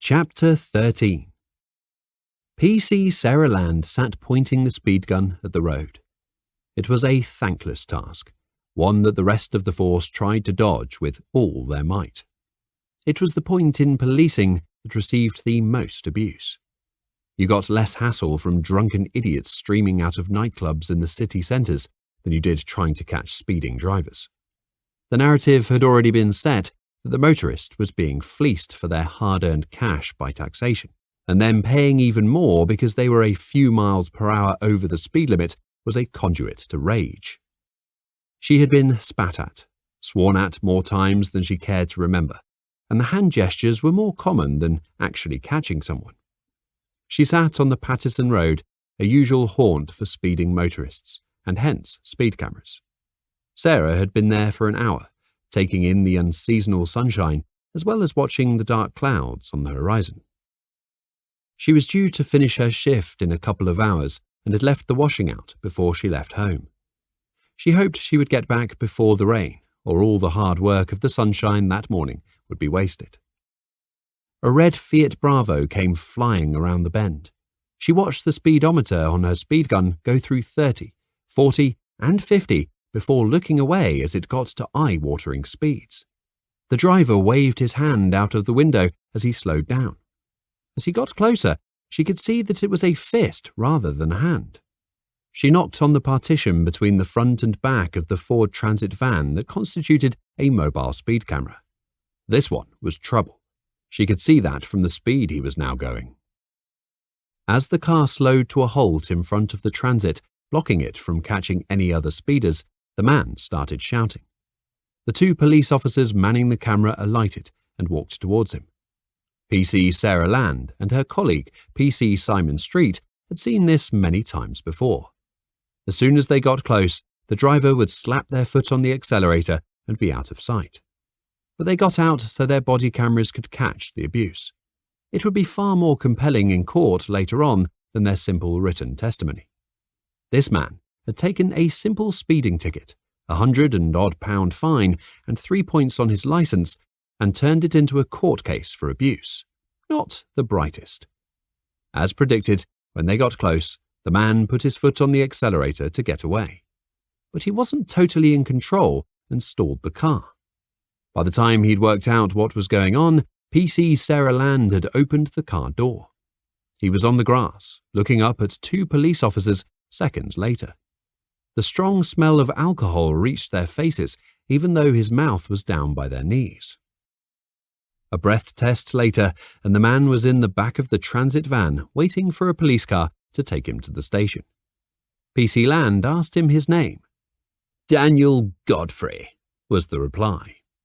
Chapter 13. PC Sarah Land sat pointing the speed gun at the road. It was a thankless task, one that the rest of the force tried to dodge with all their might. It was the point in policing that received the most abuse. You got less hassle from drunken idiots streaming out of nightclubs in the city centres than you did trying to catch speeding drivers. The narrative had already been set that the motorist was being fleeced for their hard-earned cash by taxation, and them paying even more because they were a few miles per hour over the speed limit was a conduit to rage. She had been spat at, sworn at more times than she cared to remember, and the hand gestures were more common than actually catching someone. She sat on the Pattinson Road, a usual haunt for speeding motorists, and hence speed cameras. Sarah had been there for an hour, taking in the unseasonal sunshine as well as watching the dark clouds on the horizon. She was due to finish her shift in a couple of hours and had left the washing out before she left home. She hoped she would get back before the rain, or all the hard work of the sunshine that morning would be wasted. A red Fiat Bravo came flying around the bend. She watched the speedometer on her speed gun go through 30, 40, and 50 before looking away as it got to eye-watering speeds. The driver waved his hand out of the window as he slowed down. As he got closer, she could see that it was a fist rather than a hand. She knocked on the partition between the front and back of the Ford Transit van that constituted a mobile speed camera. This one was trouble. She could see that from the speed he was now going. As the car slowed to a halt in front of the Transit, blocking it from catching any other speeders, the man started shouting. The two police officers manning the camera alighted and walked towards him. PC Sarah Land and her colleague PC Simon Street had seen this many times before. As soon as they got close, the driver would slap their foot on the accelerator and be out of sight. But they got out so their body cameras could catch the abuse. It would be far more compelling in court later on than their simple written testimony. This man had taken a simple speeding ticket, £100-odd fine, and 3 points on his licence, and turned it into a court case for abuse. Not the brightest. As predicted, when they got close, the man put his foot on the accelerator to get away. But he wasn't totally in control and stalled the car. By the time he'd worked out what was going on, PC Sarah Land had opened the car door. He was on the grass, looking up at two police officers seconds later. The strong smell of alcohol reached their faces, even though his mouth was down by their knees. A breath test later, and the man was in the back of the transit van waiting for a police car to take him to the station. PC Land asked him his name. "Daniel Godfrey," was the reply.